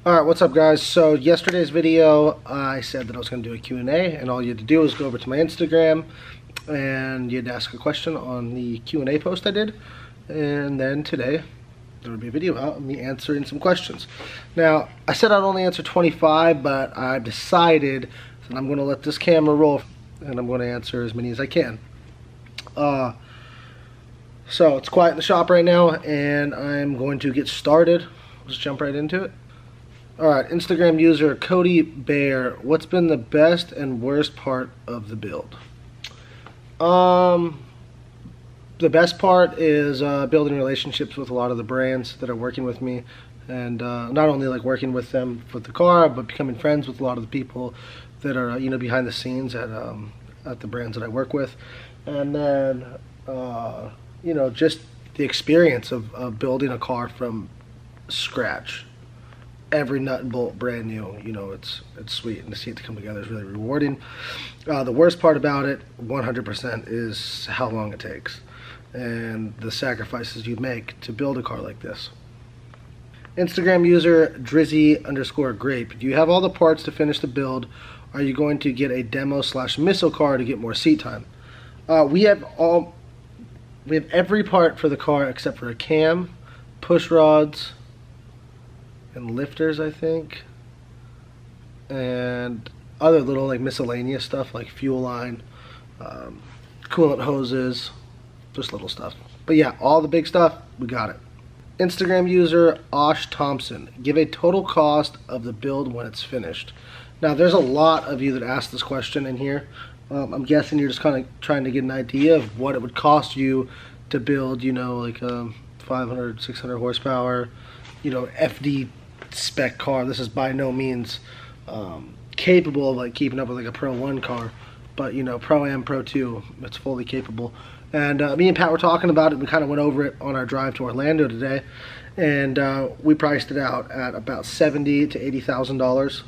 Alright, what's up guys? So yesterday's video I said that I was going to do a Q&A, and all you had to do is go over to my Instagram and you had to ask a question on the Q&A post I did, and then today there would be a video out of me answering some questions. Now I said I'd only answer 25, but I've decided that I'm going to let this camera roll and I'm going to answer as many as I can. So it's quiet in the shop right now and I'm going to get started. Let's jump right into it. Alright, Instagram user Cody Bear, what's been the best and worst part of the build? The best part is building relationships with a lot of the brands that are working with me, and not only like working with them with the car, but becoming friends with a lot of the people that are behind the scenes at the brands that I work with. And then just the experience of building a car from scratch. Every nut and bolt brand new, it's sweet, and to see it come together is really rewarding. The worst part about it 100% is how long it takes and the sacrifices you make to build a car like this. Instagram user Drizzy_grape, do you have all the parts to finish the build? Are you going to get a demo/missile car to get more seat time? We have every part for the car except for a cam, push rods, and lifters, I think, and other little like miscellaneous stuff like fuel line, coolant hoses, just little stuff. But yeah, all the big stuff, we got it. Instagram user Osh Thompson, give a total cost of the build when it's finished. Now there's a lot of you that asked this question in here. I'm guessing you're just kind of trying to get an idea of what it would cost you to build, like a 500, 600 horsepower, FD spec car. This is by no means capable of like keeping up with like a Pro 1 car, but Pro Am, Pro 2, it's fully capable. And me and Pat were talking about it. We kind of went over it on our drive to Orlando today, and we priced it out at about $70,000 to $80,000,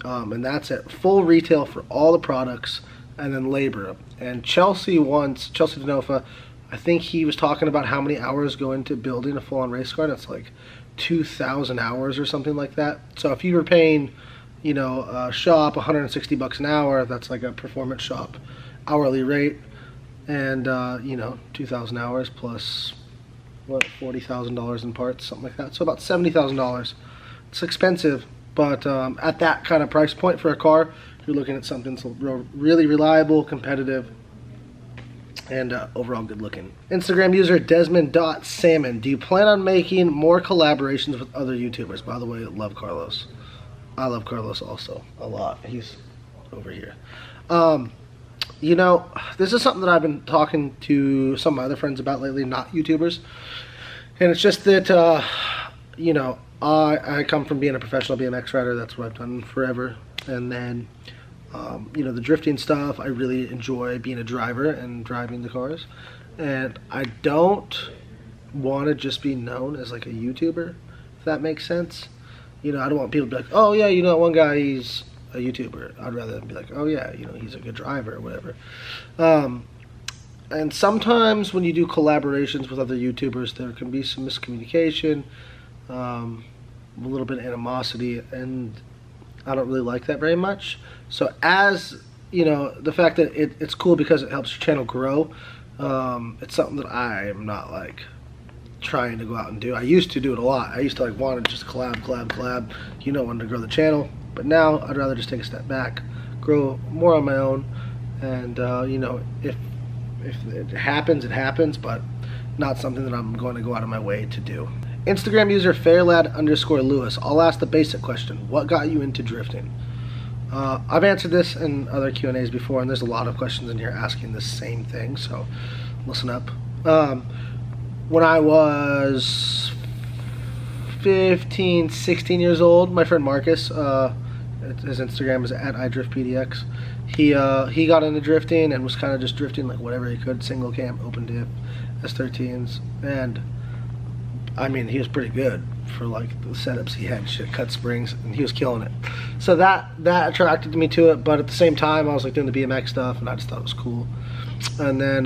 and that's at full retail for all the products and then labor. And Chelsea DeNofa, I think he was talking about how many hours go into building a full-on race car, and it's like 2,000 hours or something like that. So if you were paying, a shop $160 an hour, that's like a performance shop hourly rate, and 2,000 hours plus what, $40,000 in parts, something like that. So about $70,000. It's expensive, but at that kind of price point for a car, you're looking at something that's really reliable, competitive, and overall good looking. Instagram user Desmond.Salmon, do you plan on making more collaborations with other YouTubers? By the way, I love Carlos. I love Carlos also a lot. He's over here. This is something that I've been talking to some of my other friends about lately, not YouTubers. And it's just that, I come from being a professional BMX rider. That's what I've done forever. And then the drifting stuff, I really enjoy being a driver and driving the cars, and I don't want to just be known as like a YouTuber, if that makes sense. I don't want people to be like, oh yeah, that one guy, he's a YouTuber. I'd rather be like, oh yeah, he's a good driver or whatever. And sometimes when you do collaborations with other YouTubers, there can be some miscommunication, a little bit of animosity, and I don't really like that very much. So as the fact that it's cool because it helps your channel grow, it's something that I am not like trying to go out and do. I used to do it a lot. I used to like want to just collab, wanted to grow the channel. But now I'd rather just take a step back, grow more on my own, and if it happens, it happens, but not something that I'm going to go out of my way to do. Instagram user Fairlad_Lewis, I'll ask the basic question. What got you into drifting? I've answered this in other Q&As before, and there's a lot of questions in here asking the same thing, so listen up. When I was 15, 16 years old, my friend Marcus, his Instagram is at iDriftPDX, he got into drifting and was kind of just drifting like whatever he could, single cam, open diff, S13s, and I mean, he was pretty good for like the setups he had, shit, cut springs, and he was killing it. So that attracted me to it, but at the same time, I was like doing the BMX stuff, and I just thought it was cool. And then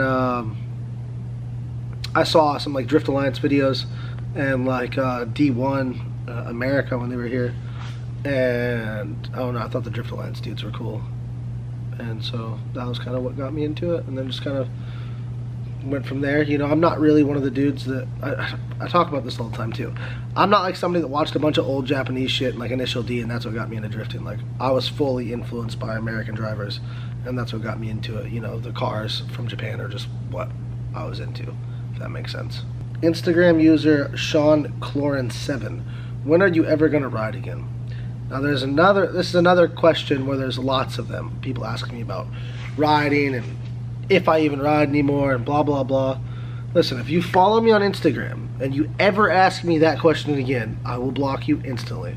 I saw some like Drift Alliance videos and like D1 America when they were here, And I don't know, I thought the Drift Alliance dudes were cool. And so that was kind of what got me into it, and then just kind of went from there. You know, I'm not really one of the dudes that I talk about this all the time too. I'm not like somebody that watched a bunch of old Japanese shit like Initial D and that's what got me into drifting. Like, I was fully influenced by American drivers, and that's what got me into it. You know, the cars from Japan are just what I was into, if that makes sense. Instagram user Sean Cloran7. When are you ever gonna ride again? Now this is another question where there's lots of them. People asking me about riding and if I even ride anymore and blah blah blah. Listen, if you follow me on Instagram and you ever ask me that question again, I will block you instantly.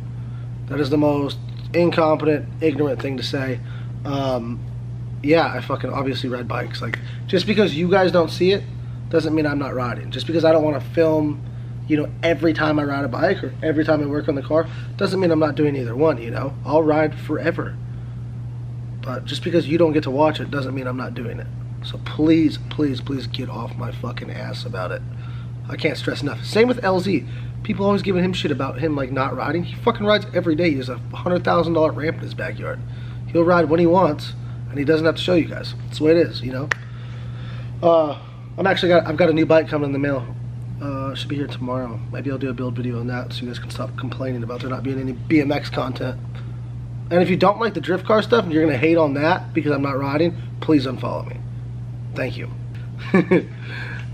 That is the most incompetent, ignorant thing to say. Yeah, I fucking obviously ride bikes. Like, just because you guys don't see it doesn't mean I'm not riding. Just because I don't want to film, you know, every time I ride a bike or every time I work on the car, doesn't mean I'm not doing either one, you know? I'll ride forever. But just because you don't get to watch it doesn't mean I'm not doing it. So please, please, please get off my fucking ass about it. I can't stress enough. Same with LZ. People always giving him shit about him, like, not riding. He fucking rides every day. He has a $100,000 ramp in his backyard. He'll ride when he wants, and he doesn't have to show you guys. That's the way it is, you know? I've got a new bike coming in the mail. Should be here tomorrow. Maybe I'll do a build video on that so you guys can stop complaining about there not being any BMX content. And if you don't like the drift car stuff and you're going to hate on that because I'm not riding, please unfollow me. Thank you.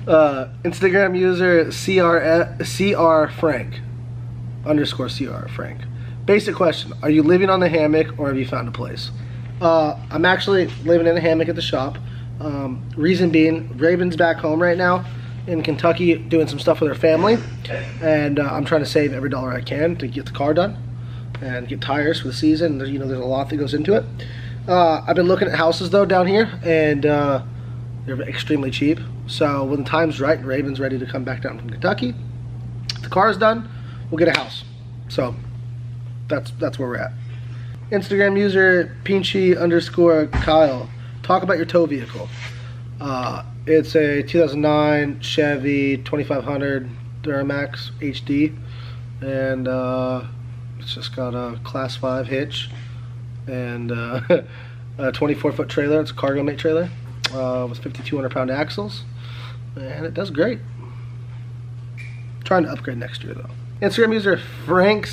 Instagram user CR Frank _ CR Frank. Basic question: are you living on the hammock or have you found a place? I'm actually living in a hammock at the shop. Reason being, Raven's back home right now in Kentucky doing some stuff with her family, and I'm trying to save every dollar I can to get the car done and get tires for the season. You know, there's a lot that goes into it. I've been looking at houses though down here, and they're extremely cheap. So when the time's right and Raven's ready to come back down from Kentucky, if the car is done, we'll get a house. So that's where we're at. Instagram user Pinchy _ Kyle. Talk about your tow vehicle. It's a 2009 Chevy 2500 Duramax HD, and it's just got a class 5 hitch and a 24-foot trailer. It's a cargo mate trailer with 5,200 pound axles, and it does great. Trying to upgrade next year though. Instagram user Frank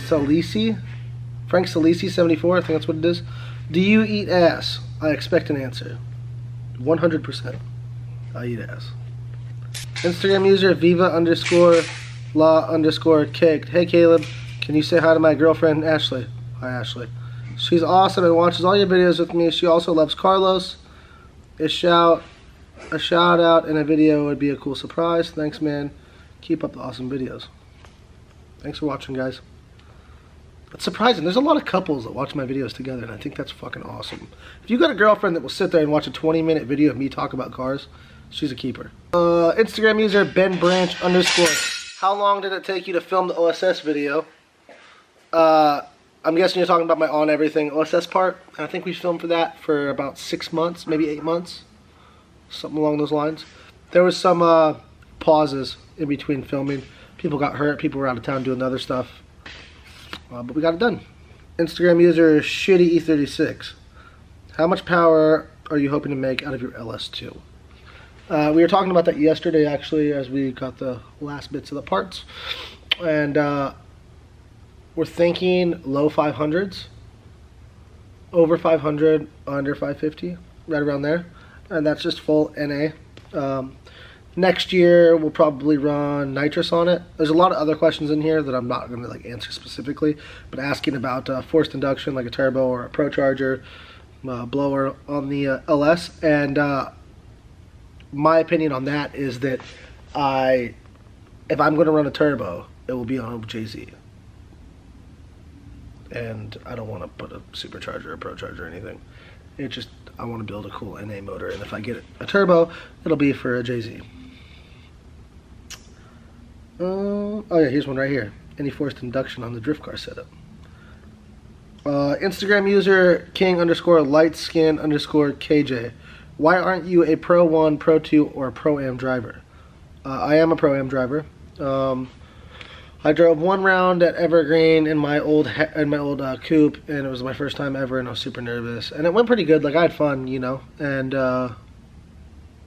Salisi 74, I think that's what it is. Do you eat ass? I expect an answer. 100%. I eat ass. Instagram user Viva _ La _ Caked. Hey Caleb, can you say hi to my girlfriend Ashley? Hi Ashley. She's awesome and watches all your videos with me. She also loves Carlos. A shout out in a video would be a cool surprise. Thanks, man. Keep up the awesome videos. Thanks for watching, guys. It's surprising. There's a lot of couples that watch my videos together, and I think that's fucking awesome. If you got a girlfriend that will sit there and watch a 20-minute video of me talk about cars, she's a keeper. Instagram user Ben Branch _ How long did it take you to film the OSS video? I'm guessing you're talking about my on everything OSS part. I think we filmed for that for about 6 months, maybe 8 months, something along those lines. There was some pauses in between filming. People got hurt. People were out of town doing other stuff. But we got it done. Instagram user Shitty E36. How much power are you hoping to make out of your LS2? We were talking about that yesterday, actually, as we got the last bits of the parts. And we're thinking low 500s, over 500, under 550, right around there. And that's just full NA. Next year, we'll probably run nitrous on it. There's a lot of other questions in here that I'm not going to like answer specifically, but asking about forced induction, like a turbo or a ProCharger blower on the LS. And my opinion on that is that if I'm going to run a turbo, it will be on a JZ. And I don't want to put a supercharger or ProCharger or anything. It just, I want to build a cool NA motor, and if I get a turbo, it'll be for a JZ. Oh yeah, here's one right here. Any forced induction on the drift car setup. Instagram user King _ Lightskin _ KJ. Why aren't you a Pro 1, Pro 2, or a Pro-Am driver? I am a Pro-Am driver. I I drove one round at Evergreen in my old coupe, and it was my first time ever, and I was super nervous. And it went pretty good. Like, I had fun, you know. And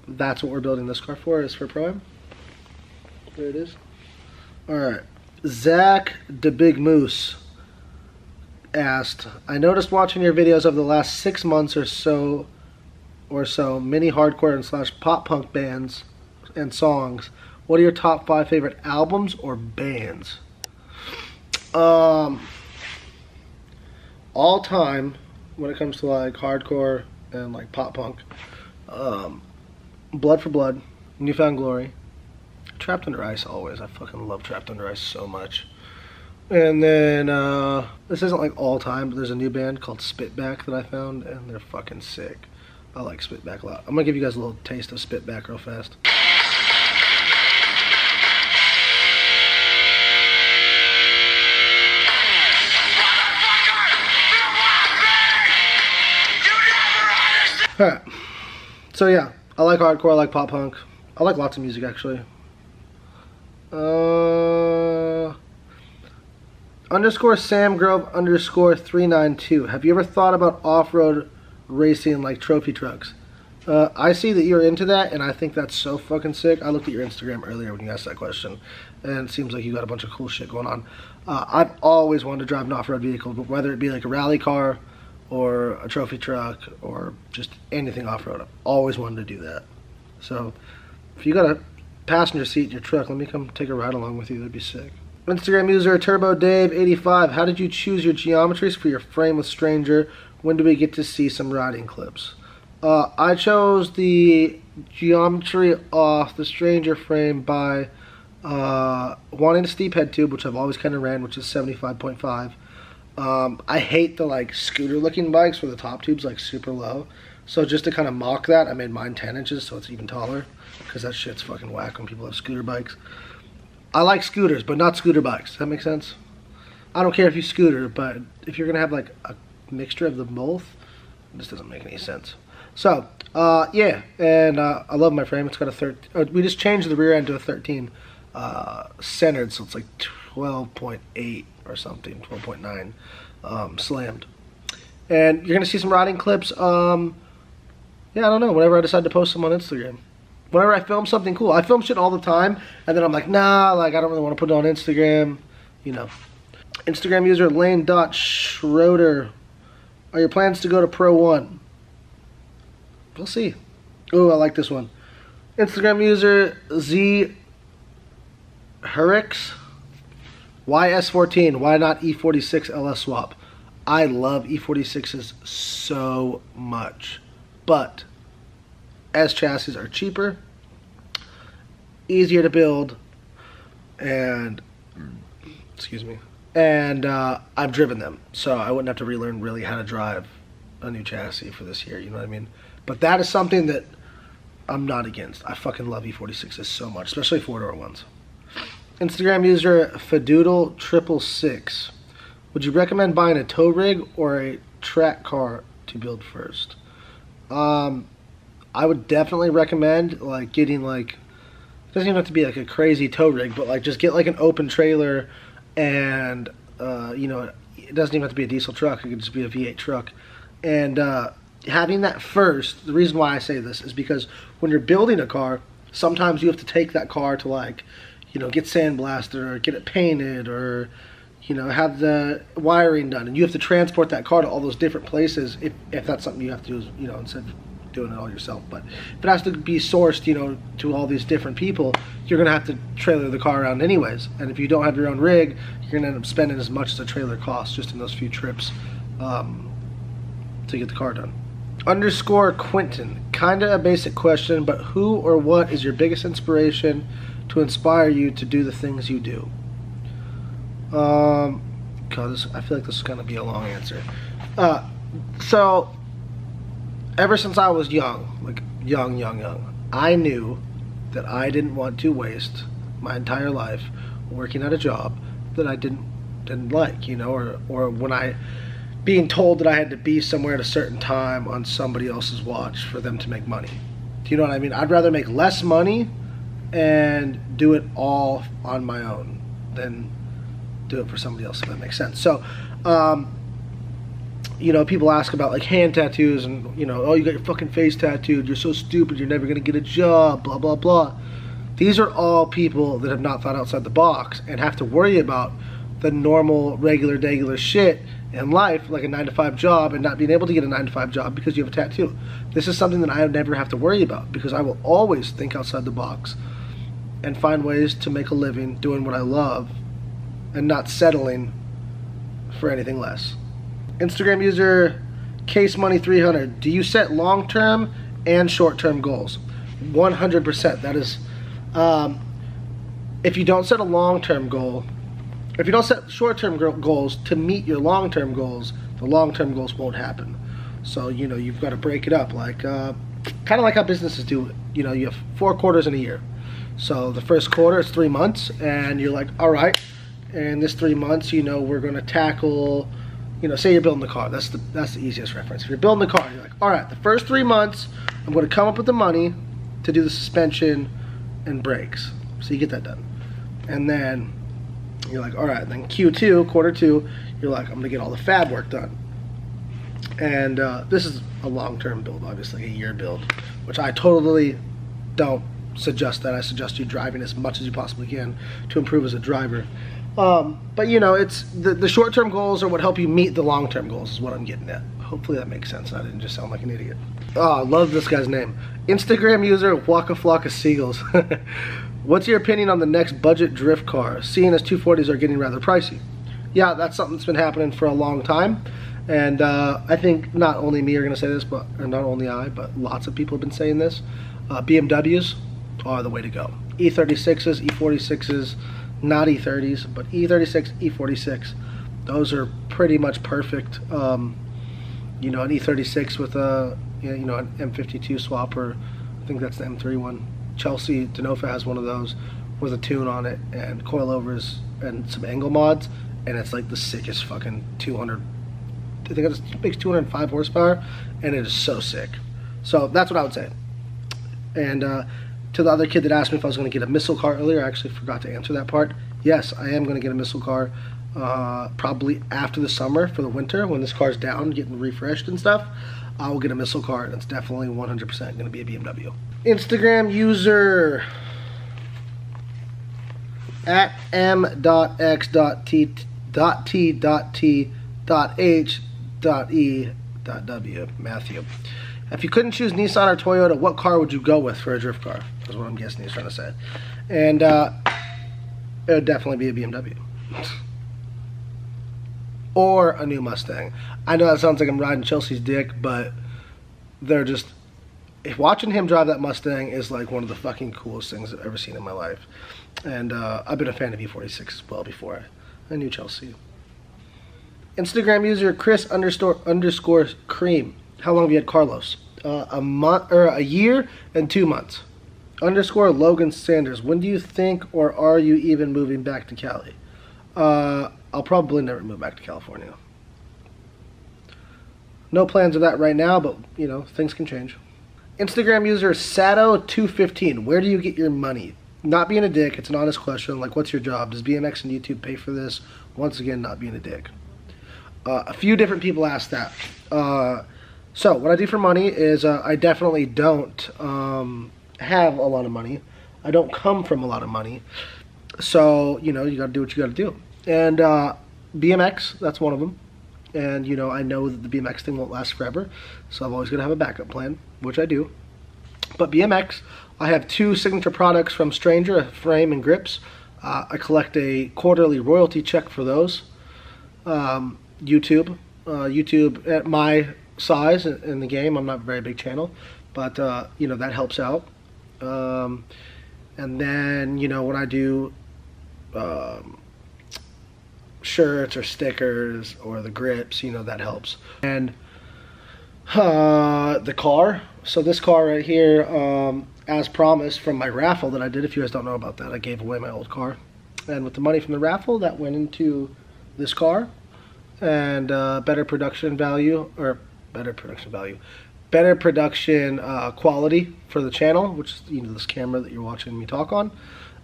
that's what we're building this car for, is for Pro-Am. There it is. All right. Zach the Big Moose asked, I noticed watching your videos over the last 6 months or so, many hardcore and / pop punk bands and songs. What are your top 5 favorite albums or bands? All time, when it comes to like hardcore and like pop punk, Blood for Blood, Newfound Glory, Trapped Under Ice always. I fucking love Trapped Under Ice so much. And then, this isn't like all time, but there's a new band called Spitback that I found, and they're fucking sick. I like Spitback a lot. I'm gonna give you guys a little taste of Spitback real fast. Alright, so yeah, I like hardcore, I like pop punk, I like lots of music actually. Underscore Sam Grove underscore 392. Have you ever thought about off-road racing like trophy trucks? I see that you're into that, and I think that's so fucking sick. I looked at your Instagram earlier when you asked that question, and it seems like you got a bunch of cool shit going on. I've always wanted to drive an off-road vehicle, but whether it be like a rally car or a trophy truck or just anything off-road, I've always wanted to do that. So if you got a passenger seat in your truck, let me come take a ride along with you. That'd be sick. Instagram user TurboDave85. How did you choose your geometries for your frame with Stranger? When do we get to see some riding clips? I chose the geometry off the Stranger frame by wanting a steep head tube, which I've always kind of ran, which is 75.5. I hate the like scooter looking bikes where the top tube's like super low. So just to kind of mock that, I made mine 10 inches so it's even taller, because that shit's fucking whack when people have scooter bikes. I like scooters, but not scooter bikes. Does that make sense? I don't care if you scooter, but if you're gonna have like a mixture of them both, this doesn't make any sense. So, yeah, and I love my frame. It's got a 13. We just changed the rear end to a 13 centered, so it's like 12.8 or something, 12.9 slammed. And you're gonna see some riding clips. Yeah, I don't know. Whenever I decide to post them on Instagram. Whenever I film something cool. I film shit all the time, and then I'm like, nah, like I don't really want to put it on Instagram, you know. Instagram user Lane.Schroeder. Are your plans to go to Pro 1? We'll see. Oh, I like this one. Instagram user Z Herix. Why S14? Why not E46 LS swap? I love E46s so much, but S chassis are cheaper, easier to build, and excuse me, and I've driven them, so I wouldn't have to relearn really how to drive a new chassis for this year, you know what I mean? But that is something that I'm not against. I fucking love E46s so much, especially 4-door ones. Instagram user Fadoodle666. Would you recommend buying a tow rig or a track car to build first? I would definitely recommend like getting like, it doesn't even have to be like a crazy tow rig, but like just get like an open trailer, and you know, it doesn't even have to be a diesel truck. It could just be a V8 truck. And having that first, the reason why I say this is because when you're building a car, sometimes you have to take that car to like, you know, get sandblasted or get it painted or, you know, have the wiring done, and you have to transport that car to all those different places if that's something you have to do, you know, instead of doing it all yourself. But if it has to be sourced, you know, to all these different people, you're gonna have to trailer the car around anyways. And if you don't have your own rig, you're gonna end up spending as much as a trailer costs just in those few trips to get the car done. Underscore Quentin, kinda a basic question, but who or what is your biggest inspiration to inspire you to do the things you do? God, I feel like this is gonna be a long answer. So ever since I was young, like young, I knew that I didn't want to waste my entire life working at a job that I didn't like, you know, or when I being told that I had to be somewhere at a certain time on somebody else's watch for them to make money. Do you know what I mean? I'd rather make less money and do it all on my own than do it for somebody else, if that makes sense. So, you know, people ask about like hand tattoos and, you know, oh, you got your fucking face tattooed, you're so stupid, you're never gonna get a job, blah, blah, blah. These are all people that have not thought outside the box and have to worry about the normal, regular shit in life, like a 9-to-5 job, and not being able to get a 9-to-5 job because you have a tattoo. This is something that I never have to worry about because I will always think outside the box and find ways to make a living doing what I love and not settling for anything less. Instagram user CaseMoney300, do you set long-term and short-term goals? 100%. That is, if you don't set a long-term goal, if you don't set short-term goals to meet your long-term goals, the long-term goals won't happen. So, you know, you've got to break it up, like kind of like how businesses do it. You know, you have 4 quarters in a year. So the first quarter is 3 months, and you're like, all right, in this 3 months, you know, we're going to tackle, you know, say you're building a car. That's the easiest reference. If you're building a car, you're like, all right, the first 3 months, I'm going to come up with the money to do the suspension and brakes. So you get that done. And then you're like, all right, then Q2, quarter 2, you're like, I'm going to get all the fab work done. And this is a long-term build, obviously, a year build, which I totally don't suggest that. I suggest you driving as much as you possibly can to improve as a driver. But, you know, it's the short-term goals are what help you meet the long-term goals is what I'm getting at. Hopefully that makes sense. I didn't just sound like an idiot. Oh, I love this guy's name. Instagram user Waka Flocka Seagulls. What's your opinion on the next budget drift car, seeing as 240s are getting rather pricey? Yeah, that's something that's been happening for a long time. And I think not only me are going to say this, but or not only I, but lots of people have been saying this. BMWs are the way to go. E36s, E46s, not E30s, but E36, E46. Those are pretty much perfect. You know, an E36 with a you know an M52 swapper. I think that's the M3 one. Chelsea Denofa has one of those with a tune on it and coilovers and some angle mods, and it's like the sickest fucking 200. I think it makes 205 horsepower, and it is so sick. So that's what I would say. And to the other kid that asked me if I was going to get a missile car earlier, I actually forgot to answer that part. Yes, I am going to get a missile car probably after the summer for the winter when this car's down, getting refreshed and stuff. I will get a missile car, and it's definitely 100% going to be a BMW. Instagram user at m.x.t.t.h.e.w. Matthew. If you couldn't choose Nissan or Toyota, what car would you go with for a drift car? That's what I'm guessing he's trying to say. And it would definitely be a BMW. Or a new Mustang. I know that sounds like I'm riding Chelsea's dick, but they're just... watching him drive that Mustang is like one of the fucking coolest things I've ever seen in my life. And I've been a fan of E46 as well before I knew Chelsea. Instagram user Chris__ cream. How long have you had Carlos? A month or a year and 2 months. _ Logan Sanders. When do you think, or are you even moving back to Cali? I'll probably never move back to California. No plans of that right now, but you know, things can change. Instagram user Sato215. Where do you get your money? Not being a dick, it's an honest question. Like, what's your job? Does BMX and YouTube pay for this? Once again, not being a dick. A few different people asked that. So what I do for money is I definitely don't have a lot of money. I don't come from a lot of money. So, you know, you got to do what you got to do. And BMX, that's one of them. And, you know, I know that the BMX thing won't last forever. So I'm always going to have a backup plan, which I do. But BMX, I have 2 signature products from Stranger, a frame and grips. I collect a quarterly royalty check for those. YouTube at my size in the game, I'm not a very big channel, but you know, that helps out. And then, you know, when I do shirts or stickers or the grips, you know, that helps. And the car, so this car right here, as promised from my raffle that I did, if you guys don't know about that, I gave away my old car, and with the money from the raffle that went into this car, and better production quality for the channel, which is, you know, this camera that you're watching me talk on,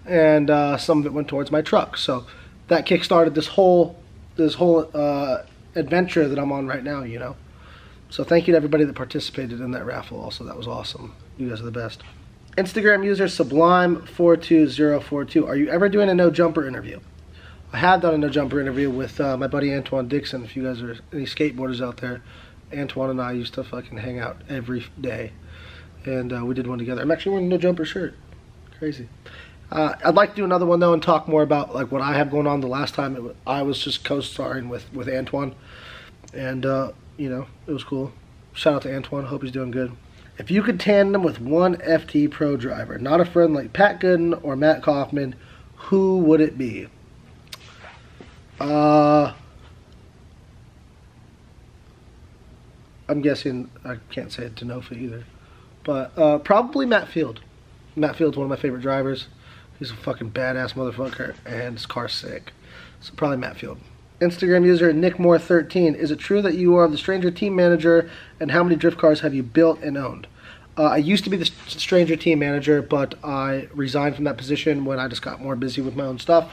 and some of it went towards my truck. So that kickstarted this whole adventure that I'm on right now, you know. So thank you to everybody that participated in that raffle also. That was awesome. You guys are the best. Instagram user Sublime42042. Are you ever doing a no jumper interview? I have done a no jumper interview with my buddy Antoine Dixon. If you guys are any skateboarders out there, Antoine and I used to fucking hang out every day, and we did one together. I'm actually wearing a no jumper shirt. Crazy. I'd like to do another one though and talk more about like what I have going on. The last time I was just co-starring with Antoine, and you know, it was cool. Shout out to Antoine. Hope he's doing good. If you could tandem with one FT Pro driver, not a friend like Pat Gooden or Matt Kaufman, who would it be? I'm guessing I can't say Denofa either, but probably Matt Field. Matt Field's one of my favorite drivers. He's a fucking badass motherfucker, and his car's sick. So probably Matt Field. Instagram user NickMore13. Is it true that you are the Stranger team manager, and how many drift cars have you built and owned? I used to be the Stranger team manager, but I resigned from that position when I just got more busy with my own stuff.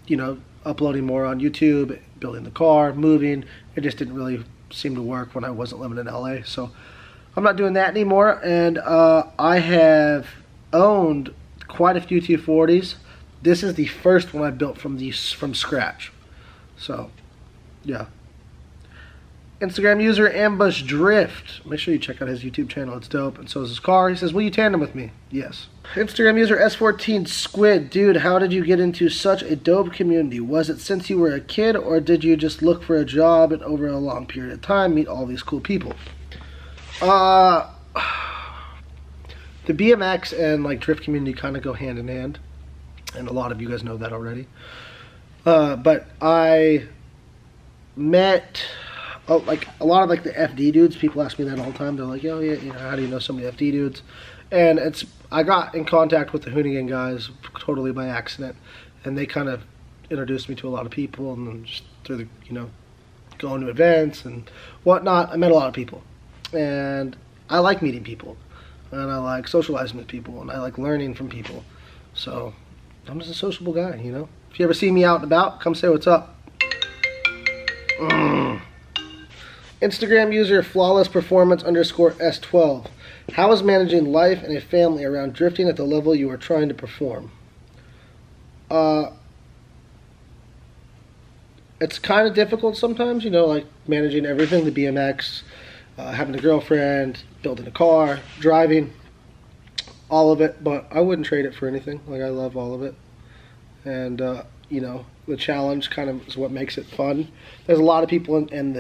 You know, uploading more on YouTube, building the car, moving. It just didn't really seem to work when I wasn't living in LA. So I'm not doing that anymore, and I have owned quite a few 240s. This is the first one I built from scratch. So, yeah. Instagram user Ambush Drift. Make sure you check out his YouTube channel. It's dope. And so is his car. He says, will you tandem with me? Yes. Instagram user S14 Squid. Dude, how did you get into such a dope community? Was it since you were a kid, or did you just look for a job and over a long period of time meet all these cool people? The BMX and like drift community kind of go hand in hand. And a lot of you guys know that already. But I met like a lot of like the FD dudes. People ask me that all the time. They're like, "Yo, yeah, you know, how do you know so many FD dudes?" And I got in contact with the Hoonigan guys totally by accident, and they kind of introduced me to a lot of people, and then just through the, you know, going to events and whatnot, I met a lot of people, and I like meeting people, and I like socializing with people, and I like learning from people. So I'm just a sociable guy, you know. If you ever see me out and about, come say what's up. Instagram user flawlessperformance_S12. How is managing life and a family around drifting at the level you are trying to perform? It's kind of difficult sometimes, you know, like managing everything, the BMX, having a girlfriend, building a car, driving, all of it, but I wouldn't trade it for anything. Like, I love all of it. And, you know, the challenge kind of is what makes it fun. There's a lot of people in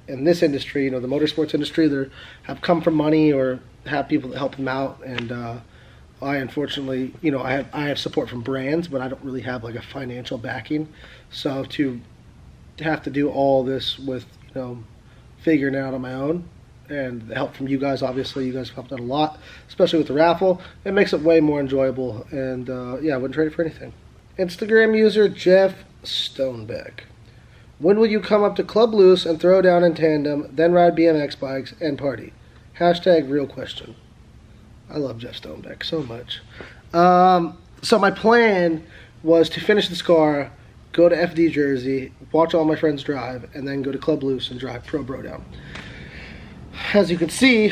this industry, you know, the motorsports industry, that have come from money or have people that help them out. And I unfortunately, you know, I have support from brands, but I don't really have like a financial backing. So to have to do all this with, you know, figuring it out on my own, and the help from you guys, obviously, you guys have helped out a lot, especially with the raffle. It makes it way more enjoyable, and yeah, I wouldn't trade it for anything. Instagram user Jeff Stonebeck. When will you come up to Club Loose and throw down in tandem, then ride BMX bikes and party? Hashtag real question. I love Jeff Stonebeck so much. So my plan was to finish this car, go to FD Jersey, watch all my friends drive, and then go to Club Loose and drive Pro Bro down. As you can see,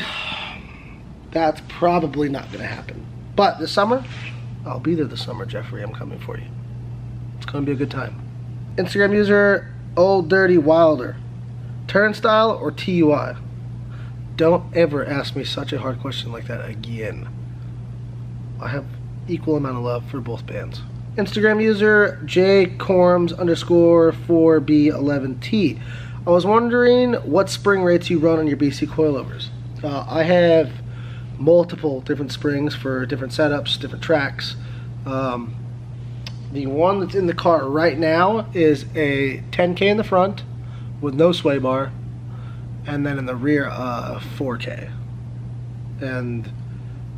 that's probably not going to happen. But this summer, I'll be there this summer, Jeffrey. I'm coming for you. It's going to be a good time. Instagram user Old Dirty Wilder. Turnstile or TUI? Don't ever ask me such a hard question like that again. I have equal amount of love for both bands. Instagram user JCorms_4B11T. I was wondering what spring rates you run on your BC coilovers. I have multiple different springs for different setups, different tracks. The one that's in the car right now is a 10K in the front with no sway bar, and then in the rear 4K. And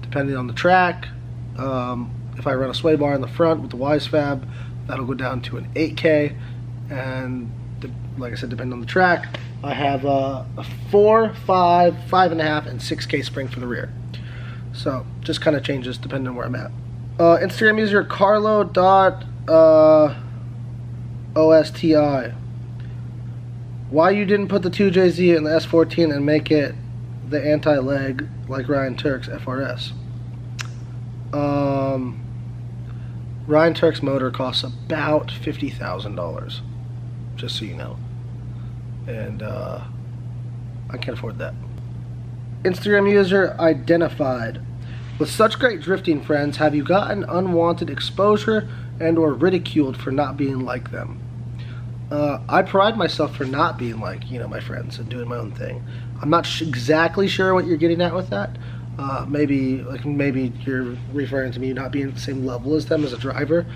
depending on the track, if I run a sway bar in the front with the Wise Fab, that'll go down to an 8K, and like I said, depending on the track, I have a 4, 5, 5.5, and 6K spring for the rear. So just kind of changes depending on where I'm at. Instagram user Carlo. OSTI. Why you didn't put the 2JZ in the S14 and make it the anti-leg like Ryan Turk's FRS? Ryan Turk's motor costs about $50,000, just so you know. And I can't afford that. Instagram user identified. With such great drifting friends, have you gotten unwanted exposure and or ridiculed for not being like them? I pride myself for not being like, you know, my friends and doing my own thing. I'm not exactly sure what you're getting at with that. Maybe you're referring to me not being at the same level as them as a driver,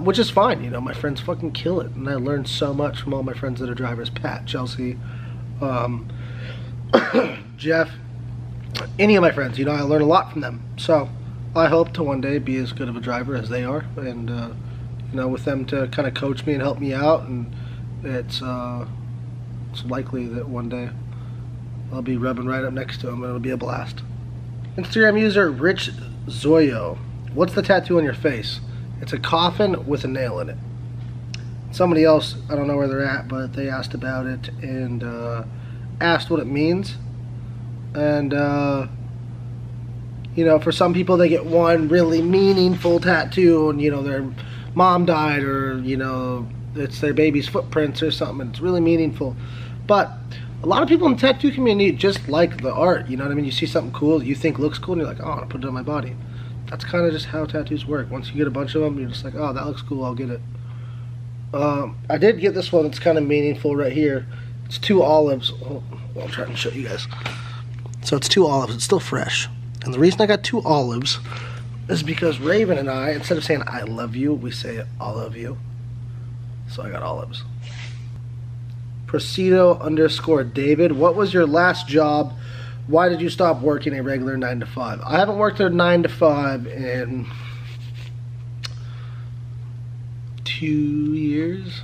which is fine. You know, my friends fucking kill it, and I learned so much from all my friends that are drivers. Pat, Chelsea, Jeff, any of my friends. You know, I learn a lot from them. So I hope to one day be as good of a driver as they are, and you know, with them to kind of coach me and help me out, and it's likely that one day I'll be rubbing right up next to them, and it'll be a blast. Instagram user Rich Zoyo. What's the tattoo on your face? It's a coffin with a nail in it. Somebody else, I don't know where they're at, but they asked about it and asked what it means. And you know, for some people they get one really meaningful tattoo, and you know, their mom died, or you know, it's their baby's footprints or something, and it's really meaningful. But a lot of people in the tattoo community just like the art, you know what I mean? You see something cool that you think looks cool, and you're like, oh, I want to put it on my body. That's kind of just how tattoos work. Once you get a bunch of them, you're just like, oh, that looks cool, I'll get it. I did get this one that's kind of meaningful right here. It's 2 olives. Oh, well, I'll try and show you guys. So it's 2 olives. It's still fresh. And the reason I got 2 olives is because Raven and I, instead of saying I love you, we say I love you. So I got olives. Presido_David, what was your last job? Why did you stop working a regular 9 to 5? I haven't worked a 9 to 5 in 2 years.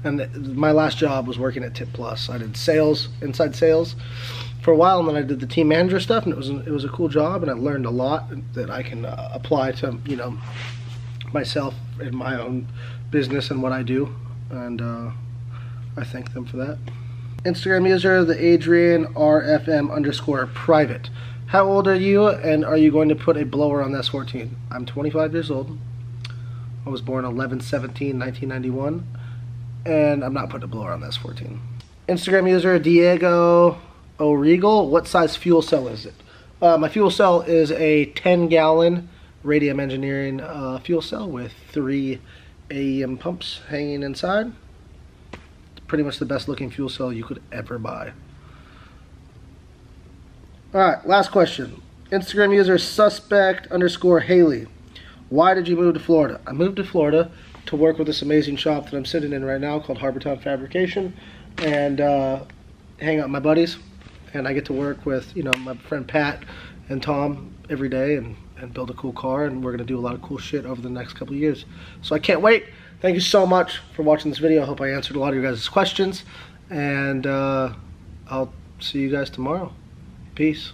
And my last job was working at Tip Plus. I did sales, inside sales, for a while, and then I did the team manager stuff, and it was a cool job, and I learned a lot that I can apply to, you know, myself in my own business and what I do, and I thank them for that. Instagram user, the Adrian RFM_private. How old are you, and are you going to put a blower on the S14? I'm 25 years old. I was born 11/17/1991, and I'm not putting a blower on the S14. Instagram user, Diego O'Regal, what size fuel cell is it? My fuel cell is a 10-gallon Radium Engineering fuel cell with 3 AEM pumps hanging inside. It's pretty much the best looking fuel cell you could ever buy. Alright, last question. Instagram user suspect_Haley. Why did you move to Florida? I moved to Florida to work with this amazing shop that I'm sitting in right now called Harbortown Fabrication, and hang out with my buddies. And I get to work with, you know, my friend Pat and Tom every day and build a cool car, and we're going to do a lot of cool shit over the next couple of years. So I can't wait. Thank you so much for watching this video. I hope I answered a lot of your guys' questions, and I'll see you guys tomorrow. Peace.